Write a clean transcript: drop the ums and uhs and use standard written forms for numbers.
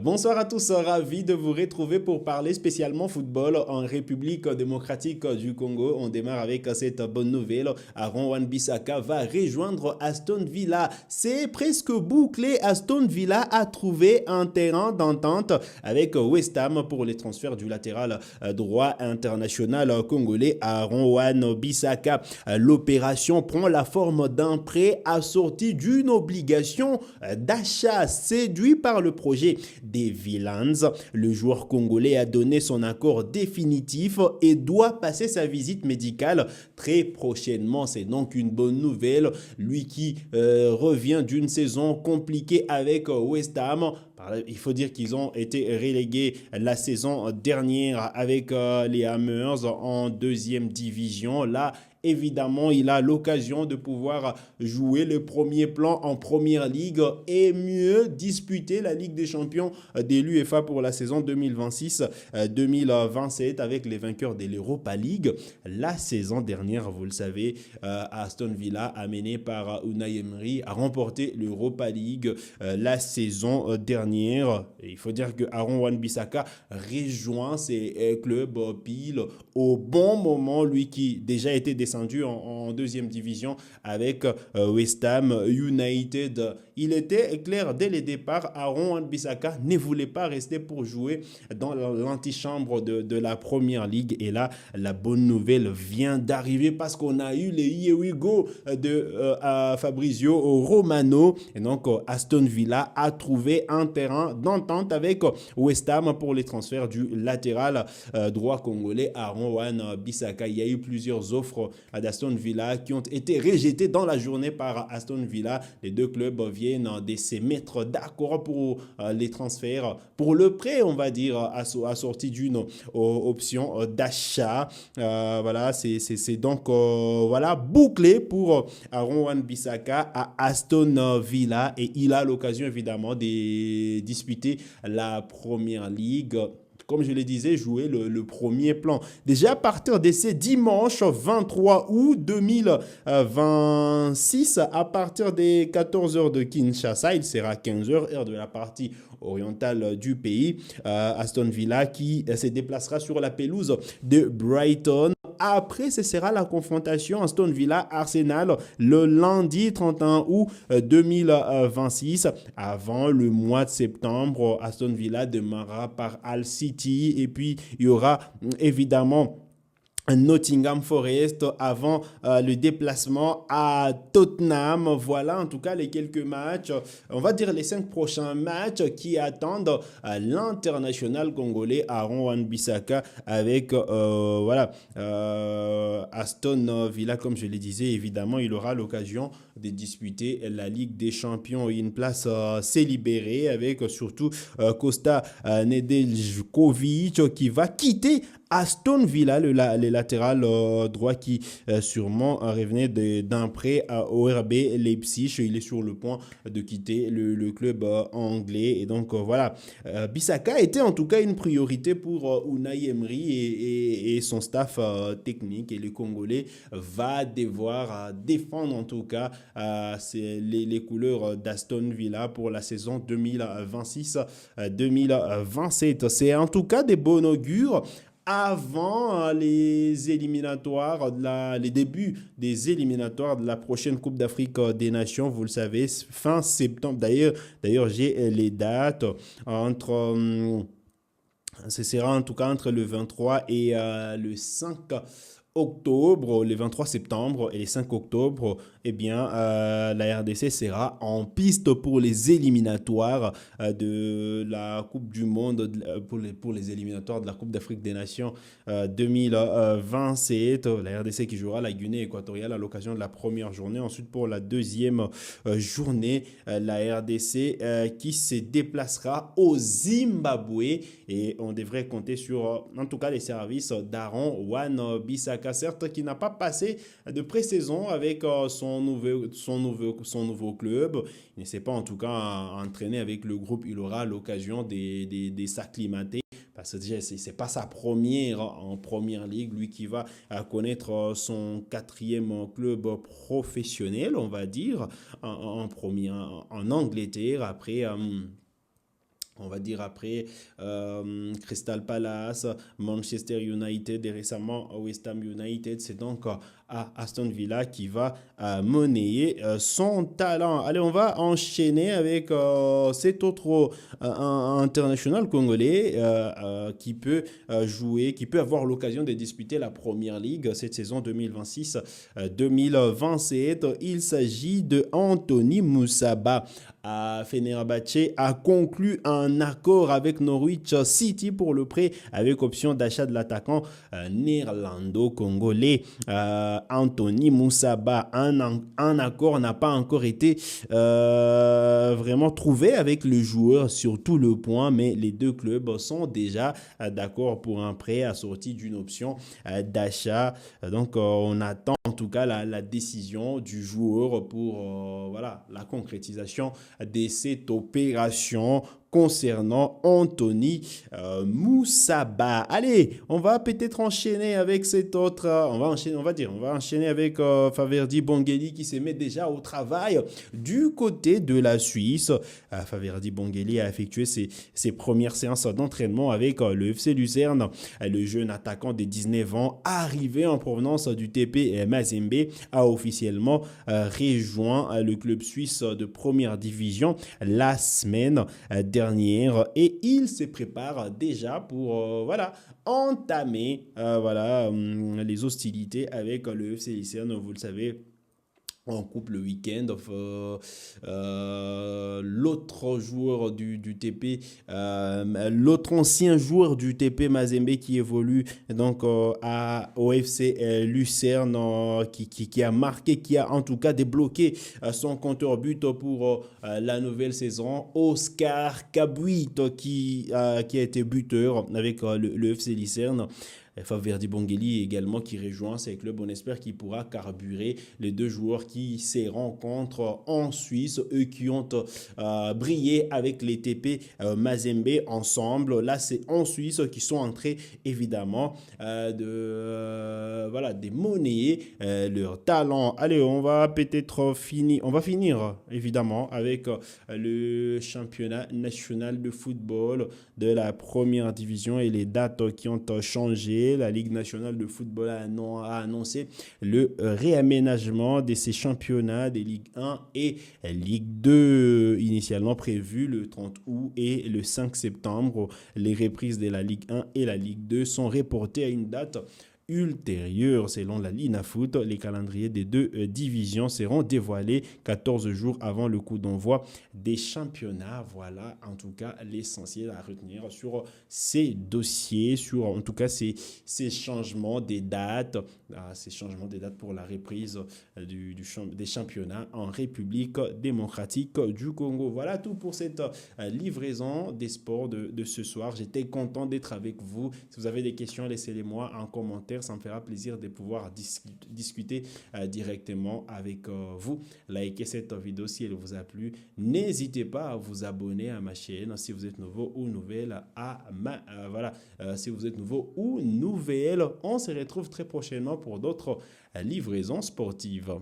Bonsoir à tous, ravi de vous retrouver pour parler spécialement football en République démocratique du Congo. On démarre avec cette bonne nouvelle. Aaron Wan-Bissaka va rejoindre Aston Villa. C'est presque bouclé. Aston Villa a trouvé un terrain d'entente avec West Ham pour les transferts du latéral droit international congolais Aaron Wan-Bissaka. L'opération prend la forme d'un prêt assorti d'une obligation d'achat séduit par le projet des Villains. Le joueur congolais a donné son accord définitif et doit passer sa visite médicale très prochainement. C'est donc une bonne nouvelle. Lui qui revient d'une saison compliquée avec West Ham. Il faut dire qu'ils ont été relégués la saison dernière avec les Hammers en deuxième division. Là, évidemment, il a l'occasion de pouvoir jouer le premier plan en première ligue et mieux disputer la Ligue des champions de l'UEFA pour la saison 2026-2027 avec les vainqueurs de l'Europa League. La saison dernière, vous le savez, Aston Villa, amené par Unai Emery, a remporté l'Europa League la saison dernière. Et il faut dire que Aaron Wan-Bissaka rejoint ses clubs pile au bon moment, lui qui déjà était descendu en deuxième division avec West Ham United. Il était clair dès le départ, Aaron Wan-Bissaka ne voulait pas rester pour jouer dans l'antichambre de la première ligue. Et là, la bonne nouvelle vient d'arriver parce qu'on a eu les Here We Go de Fabrizio Romano. Et donc, Aston Villa a trouvé un terrain d'entente avec West Ham pour les transferts du latéral droit congolais Aaron Wan-Bissaka. Il y a eu plusieurs offres d'Aston Villa qui ont été rejetées dans la journée par Aston Villa. Les deux clubs viennent de se mettre d'accord pour les transferts, pour le prêt, on va dire, assorti d'une option d'achat. Voilà, c'est donc voilà, bouclé pour Aaron Wan-Bissaka à Aston Villa et il a l'occasion évidemment de disputer la première ligue, comme je le disais, jouer le premier plan. Déjà à partir de ce dimanche 23 août 2026, à partir des 14 heures de Kinshasa, il sera 15 heures, heure de la partie orientale du pays. Aston Villa qui se déplacera sur la pelouse de Brighton. Après, ce sera la confrontation Aston Villa-Arsenal le lundi 31 août 2026. Avant le mois de septembre, Aston Villa démarrera par Hull City et puis il y aura évidemment Nottingham Forest avant le déplacement à Tottenham. Voilà en tout cas les quelques matchs, on va dire les 5 prochains matchs qui attendent l'international congolais Aaron Wan-Bissaka avec voilà, Aston Villa. Comme je le disais, évidemment il aura l'occasion de disputer la Ligue des champions. Une place s'est libérée avec surtout Costa Nedeljkovic qui va quitter Aston Villa, le latéral droit qui sûrement revenait d'un prêt au RB Leipzig. Il est sur le point de quitter le club anglais. Et donc voilà, Bissaka était en tout cas une priorité pour Unai Emery et son staff technique. Et le Congolais va devoir défendre en tout cas les couleurs d'Aston Villa pour la saison 2026-2027. C'est en tout cas des bons augures avant les éliminatoires, les débuts des éliminatoires de la prochaine Coupe d'Afrique des Nations, vous le savez, fin septembre. D'ailleurs, j'ai les dates entre, ce sera en tout cas entre le 23 et le 5 octobre, le 23 septembre et le 5 octobre, eh bien, la RDC sera en piste pour les éliminatoires de la Coupe du Monde, pour les éliminatoires de la Coupe d'Afrique des Nations 2027. La RDC qui jouera la Guinée équatoriale à l'occasion de la première journée. Ensuite, pour la deuxième journée, la RDC qui se déplacera au Zimbabwe. Et on devrait compter sur, en tout cas, les services d'Aaron Wan-Bissaka, certes, qui n'a pas passé de pré-saison avec son nouveau club. Il ne s'est pas en tout cas entraîné avec le groupe. Il aura l'occasion de s'acclimater. Parce que déjà, ce n'est pas sa première en première ligue. Lui qui va connaître son quatrième club professionnel, on va dire, en Angleterre. Après On va dire après Crystal Palace, Manchester United et récemment West Ham United. C'est donc à Aston Villa qui va monnayer son talent. Allez, on va enchaîner avec cet autre international congolais qui peut jouer, qui peut avoir l'occasion de disputer la Première Ligue cette saison 2026-2027. Il s'agit de Anthony Moussaba. Fenerbahçe a conclu un accord avec Norwich City pour le prêt avec option d'achat de l'attaquant néerlando-congolais Anthony Moussaba. Un accord n'a pas encore été vraiment trouvé avec le joueur sur tout le point, mais les deux clubs sont déjà d'accord pour un prêt assorti d'une option d'achat. Donc on attend en tout cas la décision du joueur pour voilà, la concrétisation de cette opération concernant Anthony Moussaba. Allez, on va peut-être enchaîner avec cet autre, on va enchaîner avec Faverdi Bangeli qui se met déjà au travail du côté de la Suisse. Faverdi Bangeli a effectué ses premières séances d'entraînement avec le FC Lucerne. Le jeune attaquant de 19 ans, arrivé en provenance du TP Mazembe, a officiellement rejoint le club suisse de première division la semaine dernière et il se prépare déjà pour voilà, entamer les hostilités avec le FC Lucerne. Vous le savez, on coupe le week-end. L'autre joueur du TP, l'autre ancien joueur du TP Mazembe qui évolue donc au FC Lucerne, qui a marqué, qui a en tout cas débloqué son compteur but pour la nouvelle saison. Oscar Kabouit qui a été buteur avec le FC Lucerne. Faverdi Bangeli également qui rejoint ces clubs. On espère qu'il pourra carburer les deux joueurs qui se rencontrent en Suisse, eux qui ont brillé avec les TP Mazembe ensemble. Là, c'est en Suisse qui sont entrés évidemment de monnayer leur talent. Allez, on va peut-être finir. On va finir évidemment avec le championnat national de football de la première division et les dates qui ont changé. La Ligue nationale de football a annoncé le réaménagement de ces championnats des Ligue 1 et Ligue 2, initialement prévus le 30 août et le 5 septembre. Les reprises de la Ligue 1 et la Ligue 2 sont reportées à une date ultérieure. Selon la Linafoot, les calendriers des deux divisions seront dévoilés 14 jours avant le coup d'envoi des championnats. Voilà en tout cas l'essentiel à retenir sur ces dossiers, sur en tout cas ces changements des dates, pour la reprise des championnats en République démocratique du Congo. Voilà tout pour cette livraison des sports de ce soir. J'étais content d'être avec vous. Si vous avez des questions, laissez-les-moi en commentaire. Ça me fera plaisir de pouvoir discuter directement avec vous. Likez cette vidéo si elle vous a plu. N'hésitez pas à vous abonner à ma chaîne si vous êtes nouveau ou nouvelle si vous êtes nouveau ou nouvelle. On se retrouve très prochainement pour d'autres livraisons sportives.